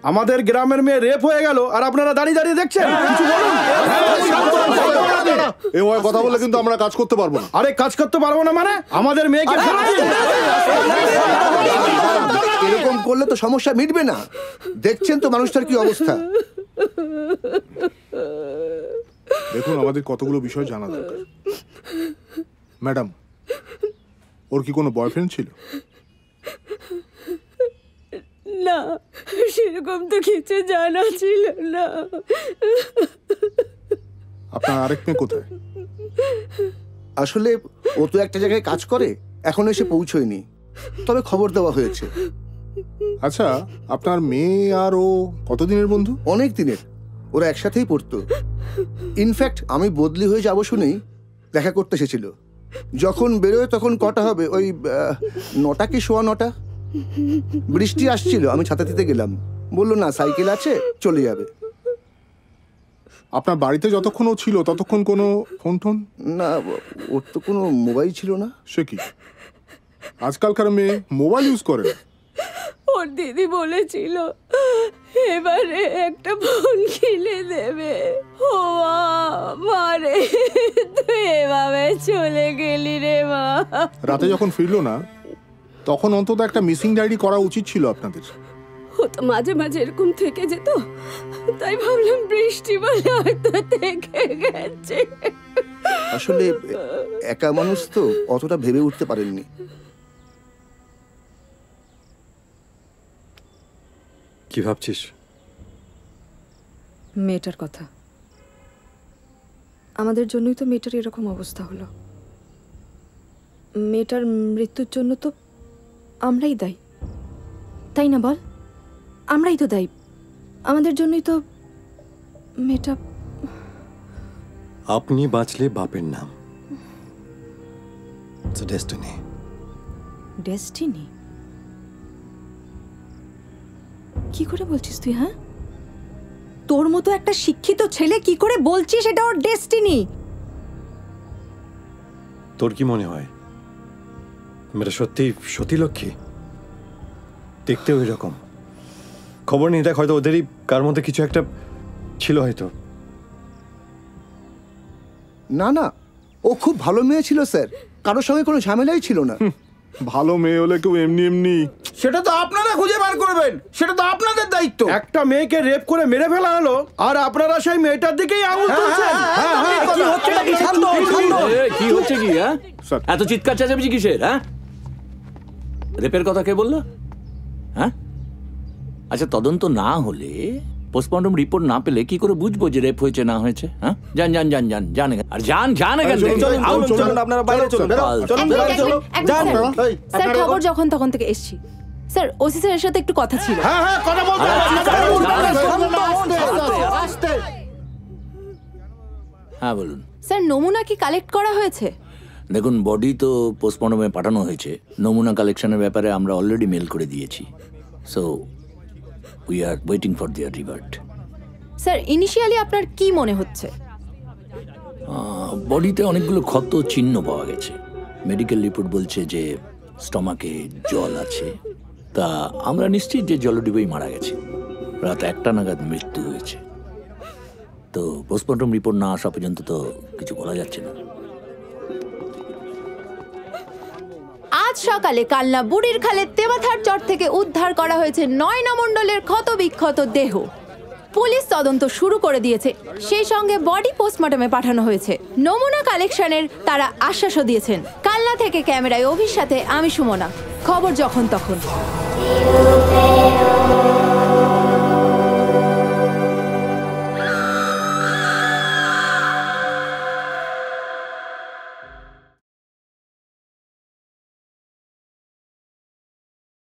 আমাদের গ্রামের মেয়ে রেপ হয়ে গেল আর আপনারা দাঁড়িয়ে দাঁড়িয়ে দেখছেন। কিছু বলুন। এভাবে কথা বলে কিন্তু আমরা কাজ করতে পারবো না। আরে কাজ করতে পারবো না মানে? আমাদের মেয়েকে এরকম করলে তো সমস্যা মিটবে না। দেখছেন তো মানুষটার কি অবস্থা। দেখুন, আমাদের কতগুলো বিষয় জানা দরকার। ম্যাডাম, ওর কি কোনো বয়ফ্রেন্ড ছিল? না, সেরকম তো কিছু জানা ছিল না। আপনার আরেক মেয়ে কোথায়? আসলে ও তো একটা জায়গায় কাজ করে, এখনো এসে পৌঁছয়নি, তবে খবর দেওয়া হয়েছে। আচ্ছা, আপনার মেয়ে আর ও কতদিনের বন্ধু? অনেক দিনের। ওরা একসাথেই পড়তো। ইনফ্যাক্ট আমি বদলি হয়ে যাব শুনেই দেখা করতে এসেছিল। যখন বেরোয় তখন কটা হবে, ওই 9টা কি 9:15। বৃষ্টি আসছিল, আমি ছাতা দিতে গেলাম, বললো না সাইকেল আছে চলে যাবে। আপনার বাড়িতে যতক্ষণ ও ছিল ততক্ষণ কোনো ফোন টোন? না, ওর তো কোনো মোবাইল ছিল না। সে কি, আজকালকার মেয়ে মোবাইল ইউজ করে না? ওর দিদি বলেছিল এবারে একটা ফোন কিনে দেবে। ও মারে, তুই এভাবে চলে গেলি রে মা। রাতে যখন ফিরলো না তখন অন্তত একটা মিসিং ডায়েরি করা উচিত ছিল আপনাদের। ও তো মাঝে মাঝে এরকম থেকে যেত, তাই ভাবলাম বৃষ্টি বলে হয়তো থেকে গেছে। আসলে একা মানুষ তো অতটা ভেবে উঠতে পারেননি। কি ভাবছিস? মেয়েটার কথা। আমাদের জন্যই তো মেয়েটার এরকম অবস্থা হলো। মেয়েটার মৃত্যুর জন্য তো আমরাই দায়ী, তাই না বল? আমরাই তো দায়ী, আমাদের জন্যই তো মেয়েটা। আপনি বাঁচলে বাপের নাম। ডেস্টিনি। ডেস্টিনি? কি করে বলছিস তুই? হ্যাঁ, তোর মতো একটা শিক্ষিত ছেলে কি করে বলছিস এটা ওর ডেস্টিনি? তোর কি মনে হয় মেয়েটা সত্যি সতীলক্ষ্মী? দেখতেও এরকম। খবর নেই, দেখ হয়তো ওদেরই কার মধ্যে কিছু একটা ছিল হয়তো। না না, ও খুব ভালো মেয়ে ছিল স্যার, কারোর সঙ্গে কোনো ঝামেলাই ছিল না। ভালো মেয়ে হলে কেউ এমনি এমনি। সেটা তো আপনারা খুঁজে বার করবেন, সেটা তো আপনাদের দায়িত্ব। একটা মেয়েকে রেপ করে মেরে ফেলা হলো আর আপনারা সেই মেয়েটার দিকেই আঙুল তুলছেন। কি হচ্ছে নাকি? শান্ত কি হচ্ছে কি? হ্যাঁ, এত চিৎকার চেঁচামেচি কিসের? হ্যাঁ, রেপের কথা কে বললো? হ্যাঁ, আচ্ছা, তদন্ত না হলে, পোস্টমর্টম রিপোর্ট না পেলে কি করে বুঝবো যে রেপ হয়েছে না হয়েছে? হ্যাঁ, যান যান যান যান যান আর যান যান এখান থেকে। চলুন, আপনারা বাইরে চলুন। স্যার, খবর যখন তখন থেকে এসছি। স্যার, ওসি স্যারের সাথে একটু কথা ছিল। হ্যাঁ, কথা বলতে। হ্যাঁ বলুন স্যার, নমুনা কি কালেক্ট করা হয়েছে? দেখুন, বডি তো পোস্টমর্টমে পাঠানো হয়েছে, নমুনা কালেকশনের ব্যাপারে আমরা অলরেডি মেল করে দিয়েছি। So we are waiting for their revert. Sir, initially আপনার কি মনে হচ্ছে? বডিতে অনেকগুলো ক্ষত চিহ্ন পাওয়া গেছে। মেডিকেল রিপোর্ট বলছে যে স্টমাকে জল আছে। তা আমরা নিশ্চিত যে জলডিবেই মারা গেছে। রাত 1টা নাগাদ মৃত্যু হয়েছে। তো পোস্টমর্টম রিপোর্ট না আসা পর্যন্ত তো কিছু বলা যাচ্ছে না। আজ সকালে কালনা বুড়ির খালের তেমাথার চর থেকে উদ্ধার করা হয়েছে নয়না মণ্ডলের ক্ষত বিক্ষত দেহ। পুলিশ তদন্ত শুরু করে দিয়েছে, সেই সঙ্গে বডি পোস্টমর্টমে পাঠানো হয়েছে। নমুনা কালেকশনের তারা আশ্বাসও দিয়েছেন। কালনা থেকে ক্যামেরায় অভির সাথে আমি সুমনা। খবর যখন তখন।